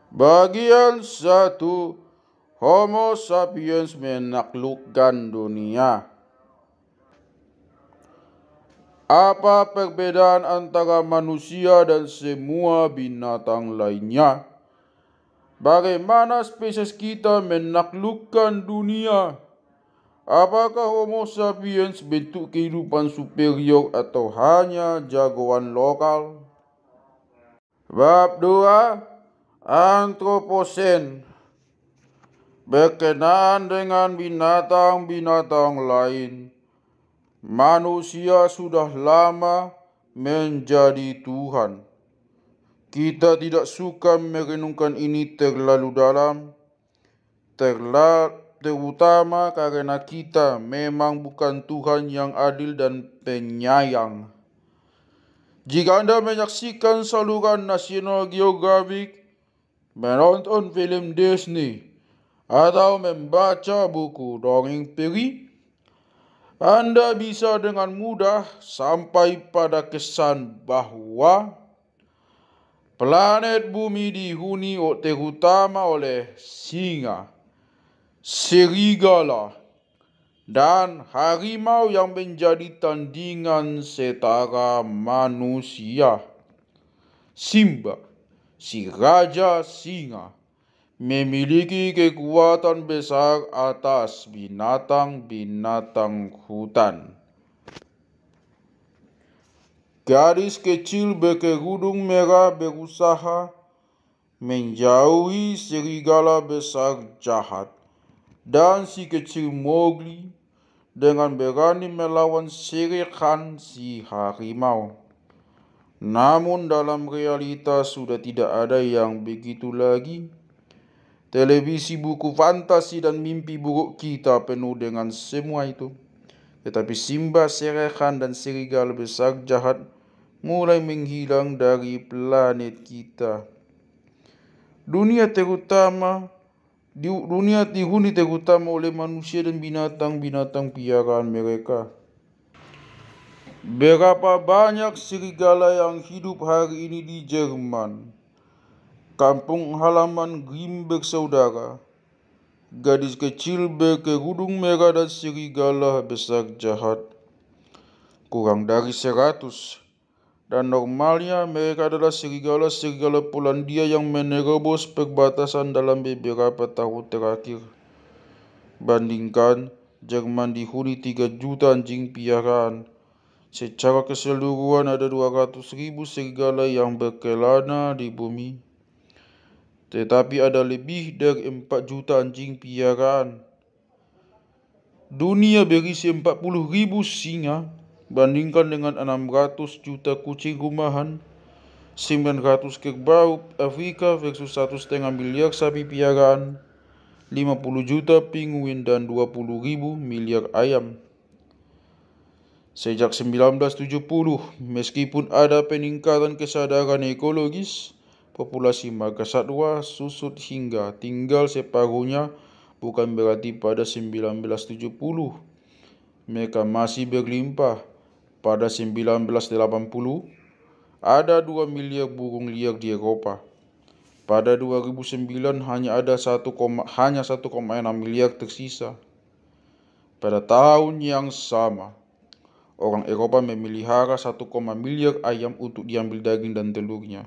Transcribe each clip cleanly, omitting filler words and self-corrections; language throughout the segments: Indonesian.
Bagian 1. Homo sapiens menaklukkan dunia. Apa perbedaan antara manusia dan semua binatang lainnya? Bagaimana spesies kita menaklukkan dunia? Apakah Homo sapiens bentuk kehidupan superior atau hanya jagoan lokal? Bab 2. Antroposen. Berkenaan dengan binatang-binatang lain, manusia sudah lama menjadi Tuhan. Kita tidak suka merenungkan ini terlalu dalam, terutama karena kita memang bukan Tuhan yang adil dan penyayang. Jika Anda menyaksikan saluran National Geographic, menonton film Disney, atau membaca buku dongeng peri, Anda bisa dengan mudah sampai pada kesan bahwa planet bumi dihuni terutama oleh singa, serigala, dan harimau yang menjadi tandingan setara manusia. Simba, si raja singa, memiliki kekuatan besar atas binatang-binatang hutan. Gadis kecil berkerudung merah berusaha menjauhi serigala besar jahat, dan si kecil Mowgli dengan berani melawan serekan si harimau. Namun dalam realitas sudah tidak ada yang begitu lagi. Televisi, buku fantasi, dan mimpi buruk kita penuh dengan semua itu. Tetapi Simba, serekan, dan serigala besar jahat mulai menghilang dari planet kita. Dunia dihuni terutama oleh manusia dan binatang-binatang piaraan mereka. Berapa banyak serigala yang hidup hari ini di Jerman, kampung halaman Grimm bersaudara. Gadis kecil berkerudung merah dan serigala besar jahat. Kurang dari 100. Dan normalnya mereka adalah serigala Polandia yang menerobos perbatasan dalam beberapa tahun terakhir. Bandingkan, Jerman dihuni 3 juta anjing piaraan. Secara keseluruhan ada 200.000 serigala yang berkelana di bumi. Tetapi ada lebih dari 4 juta anjing piaraan. Dunia berisi 40.000 singa, bandingkan dengan 600 juta kucing rumahan, 900 kerbau Afrika versus 1,5 miliar sapi piaraan, 50 juta penguin, dan 20.000 miliar ayam. Sejak 1970, meskipun ada peningkatan kesadaran ekologis, populasi marga satwa susut hingga tinggal separuhnya. Bukan berarti pada 1970 mereka masih berlimpah. Pada 1980 ada 2 miliar burung liar di Eropa. Pada 2009 hanya 1,6 miliar tersisa. Pada tahun yang sama, orang Eropa memelihara 1, miliar ayam untuk diambil daging dan telurnya.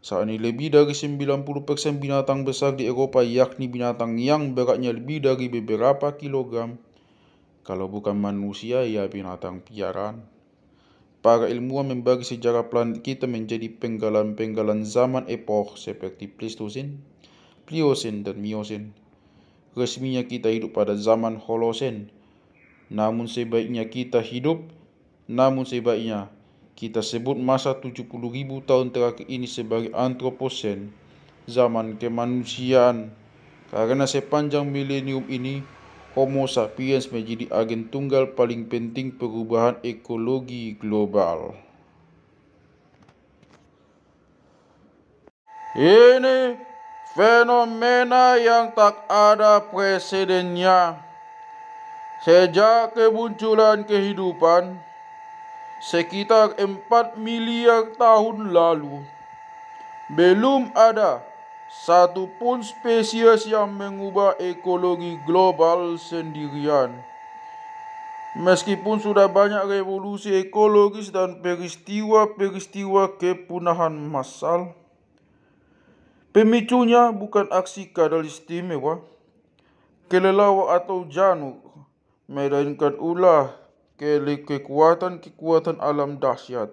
Saat ini lebih dari 90% binatang besar di Eropa, yakni binatang yang beratnya lebih dari beberapa kilogram. Kalau bukan manusia, ya binatang piaraan. Para ilmuwan membagi sejarah planet kita menjadi penggalan-penggalan zaman epoch seperti Pleistosen, Pliosen, dan Miosen. Resminya kita hidup pada zaman Holosen. Namun sebaiknya kita sebut masa 70.000 tahun terakhir ini sebagai Antroposen, zaman kemanusiaan, karena sepanjang milenium ini Homo sapiens menjadi agen tunggal paling penting perubahan ekologi global. Ini fenomena yang tak ada presidennya. Sejak kemunculan kehidupan sekitar 4 miliar tahun lalu, belum ada satu pun spesies yang mengubah ekologi global sendirian. Meskipun sudah banyak revolusi ekologis dan peristiwa-peristiwa kepunahan massal, pemicunya bukan aksi kadal istimewa, kelelawar atau janur, melainkan ulah kekuatan-kekuatan alam dahsyat,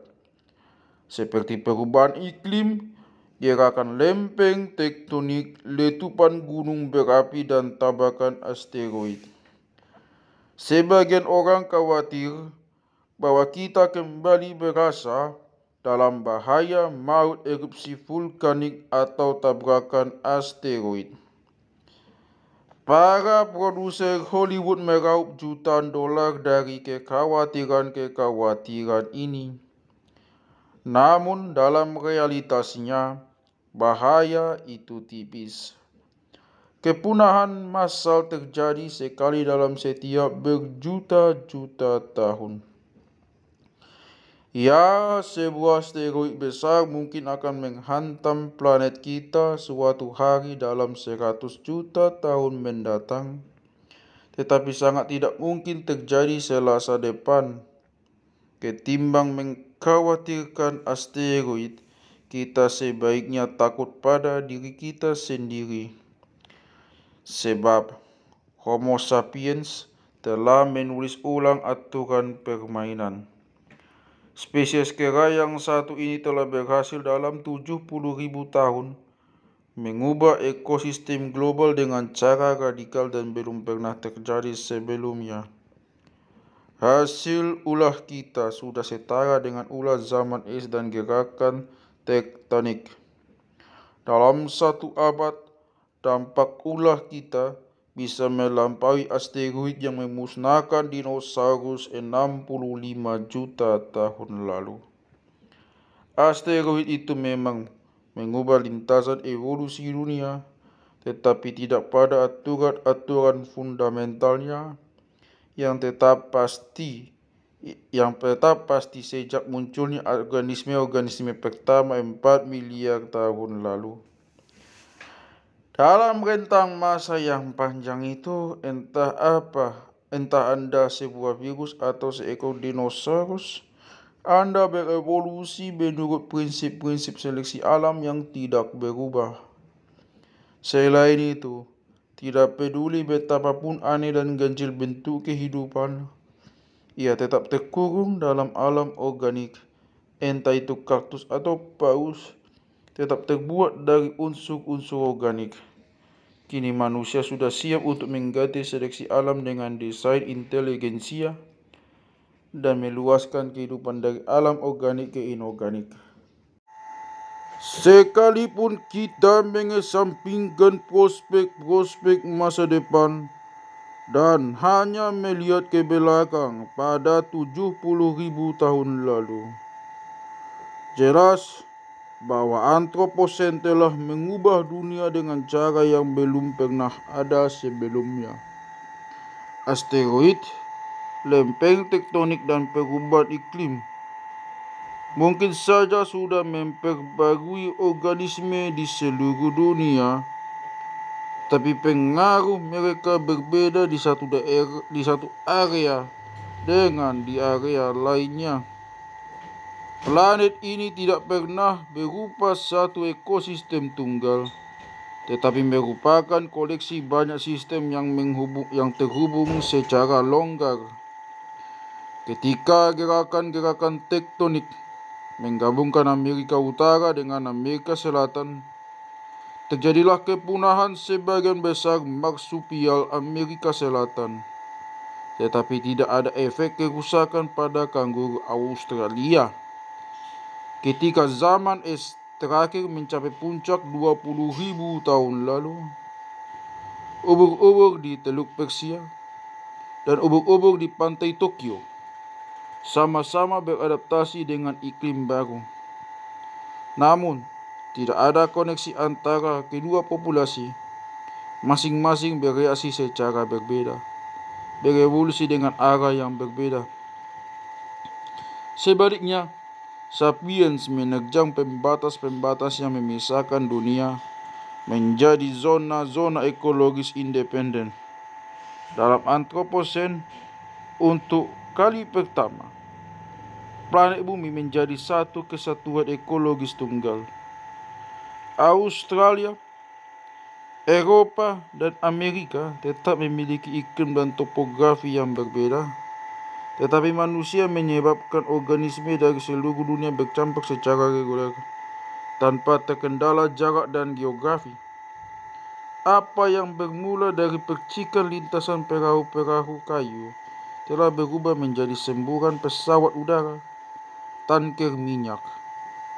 seperti perubahan iklim, gerakan lempeng tektonik, letupan gunung berapi, dan tabrakan asteroid. Sebagian orang khawatir bahwa kita kembali berasa dalam bahaya maut erupsi vulkanik atau tabrakan asteroid. Para produser Hollywood meraup jutaan dolar dari kekhawatiran-kekhawatiran ini. Namun dalam realitasnya, bahaya itu tipis. Kepunahan massal terjadi sekali dalam setiap berjuta-juta tahun. Ya, sebuah asteroid besar mungkin akan menghantam planet kita suatu hari dalam 100 juta tahun mendatang, tetapi sangat tidak mungkin terjadi selasa depan. Ketimbang mengkhawatirkan asteroid, kita sebaiknya takut pada diri kita sendiri. Sebab Homo sapiens telah menulis ulang aturan permainan. Spesies kera yang satu ini telah berhasil dalam 70.000 tahun mengubah ekosistem global dengan cara radikal dan belum pernah terjadi sebelumnya. Hasil ulah kita sudah setara dengan ulah zaman es dan gerakan tektonik. Dalam satu abad, dampak ulah kita bisa melampaui asteroid yang memusnahkan dinosaurus 65 juta tahun lalu. Asteroid itu memang mengubah lintasan evolusi dunia, tetapi tidak pada aturan-aturan fundamentalnya yang tetap pasti sejak munculnya organisme pertama 4 miliar tahun lalu. Dalam rentang masa yang panjang itu, entah Anda sebuah virus atau seekor dinosaurus, Anda berevolusi menurut prinsip-prinsip seleksi alam yang tidak berubah. Selain itu, tidak peduli betapapun aneh dan ganjil bentuk kehidupan, ia tetap terkurung dalam alam organik, entah itu kaktus atau paus, tetap terbuat dari unsur-unsur organik. Kini manusia sudah siap untuk mengganti seleksi alam dengan desain inteligensia dan meluaskan kehidupan dari alam organik ke inorganik. Sekalipun kita mengesampingkan prospek-prospek masa depan dan hanya melihat ke belakang pada 70.000 tahun lalu, jelas bahwa antroposen telah mengubah dunia dengan cara yang belum pernah ada sebelumnya. Asteroid, lempeng tektonik, dan perubahan iklim mungkin saja sudah memperbarui organisme di seluruh dunia, tapi pengaruh mereka berbeda di satu area dengan di area lainnya. Planet ini tidak pernah berupa satu ekosistem tunggal, tetapi merupakan koleksi banyak sistem yang terhubung secara longgar. Ketika gerakan-gerakan tektonik menggabungkan Amerika Utara dengan Amerika Selatan, terjadilah kepunahan sebagian besar marsupial Amerika Selatan, tetapi tidak ada efek kerusakan pada kanguru Australia. Ketika zaman es terakhir mencapai puncak 20.000 tahun lalu, ubur-ubur di Teluk Persia dan ubur-ubur di pantai Tokyo sama-sama beradaptasi dengan iklim baru. Namun, tidak ada koneksi antara kedua populasi. Masing-masing bereaksi secara berbeda, berevolusi dengan arah yang berbeda. Sebaliknya, sapiens menerjang pembatas-pembatas yang memisahkan dunia menjadi zona-zona ekologis independen. Dalam Antroposen, untuk kali pertama, planet bumi menjadi satu kesatuan ekologis tunggal. Australia, Eropa, dan Amerika tetap memiliki iklim dan topografi yang berbeda, tetapi manusia menyebabkan organisme dari seluruh dunia bercampur secara reguler, tanpa terkendala jarak dan geografi. Apa yang bermula dari percikan lintasan perahu-perahu kayu telah berubah menjadi semburan pesawat udara, tanker minyak,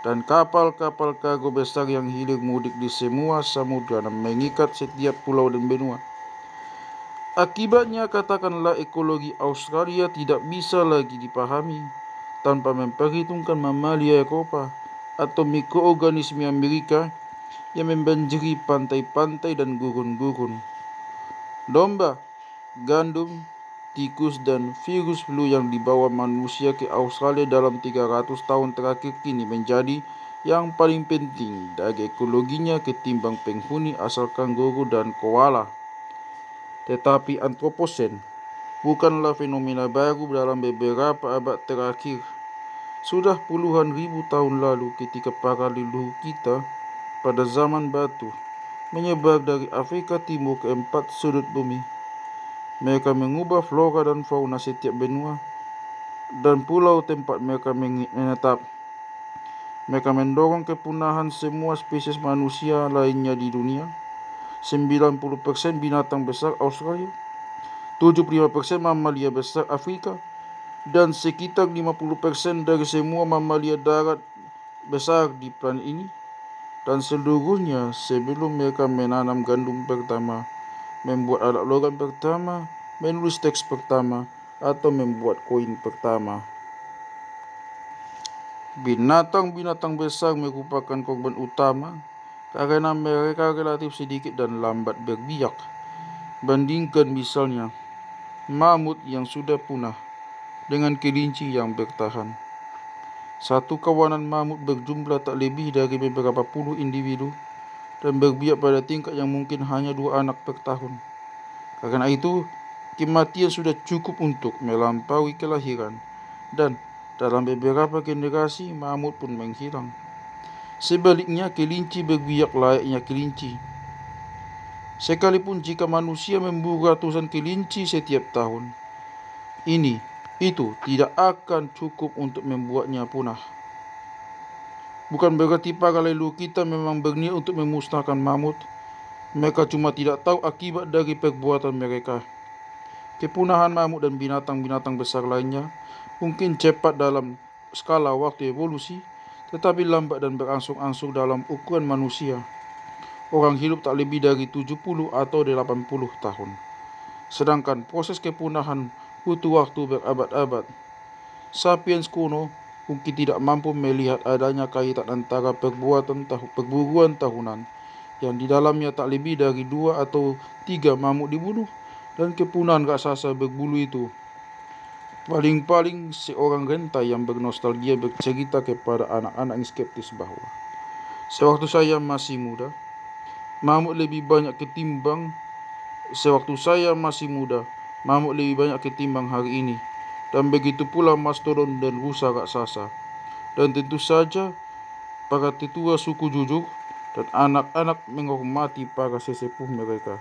dan kapal-kapal kargo besar yang hilir mudik di semua samudra dan mengikat setiap pulau dan benua. Akibatnya, katakanlah ekologi Australia tidak bisa lagi dipahami tanpa memperhitungkan mamalia Eropa atau mikroorganisme Amerika yang membanjiri pantai-pantai dan gurun-gurun. Domba, gandum, tikus, dan virus flu yang dibawa manusia ke Australia dalam 300 tahun terakhir kini menjadi yang paling penting dari ekologinya ketimbang penghuni asal kanguru dan koala. Tetapi Antroposen bukanlah fenomena baru dalam beberapa abad terakhir. Sudah puluhan ribu tahun lalu ketika para leluhur kita pada zaman batu menyebar dari Afrika Timur ke 4 sudut bumi. Mereka mengubah flora dan fauna setiap benua dan pulau tempat mereka menetap. Mereka mendorong kepunahan semua spesies manusia lainnya di dunia. 90% binatang besar Australia, 75% mamalia besar Afrika, dan sekitar 50% dari semua mamalia darat besar di planet ini. Dan seluruhnya sebelum mereka menanam gandum pertama, membuat alat logam pertama, menulis teks pertama, atau membuat koin pertama. Binatang-binatang besar merupakan korban utama karena mereka relatif sedikit dan lambat berbiak. Bandingkan misalnya mamut yang sudah punah dengan kelinci yang bertahan. Satu kawanan mamut berjumlah tak lebih dari beberapa puluh individu dan berbiak pada tingkat yang mungkin hanya 2 anak per tahun. Karena itu, kematian sudah cukup untuk melampaui kelahiran, dan dalam beberapa generasi mamut pun menghilang. Sebaliknya, kelinci berbiak layaknya kelinci. Sekalipun jika manusia memburu ratusan kelinci setiap tahun, itu tidak akan cukup untuk membuatnya punah. Bukan berarti para leluhur kita memang berniat untuk memusnahkan mamut. Mereka cuma tidak tahu akibat dari perbuatan mereka. Kepunahan mamut dan binatang-binatang besar lainnya mungkin cepat dalam skala waktu evolusi, tetapi lambat dan berangsur-angsur dalam ukuran manusia. Orang hidup tak lebih dari 70 atau 80 tahun. Sedangkan proses kepunahan butuh waktu berabad-abad. Sapiens kuno mungkin tidak mampu melihat adanya kaitan antara perburuan tahunan yang di dalamnya tak lebih dari 2 atau 3 mamut dibunuh dan kepunahan raksasa berbulu itu. Paling-paling seorang renta yang bernostalgia bercerita kepada anak-anak yang skeptis bahwa sewaktu saya masih muda, mamut lebih banyak ketimbang hari ini, dan begitu pula mastodon dan rusa raksasa. Dan tentu saja para tetua suku jujur dan anak-anak menghormati para sesepuh mereka.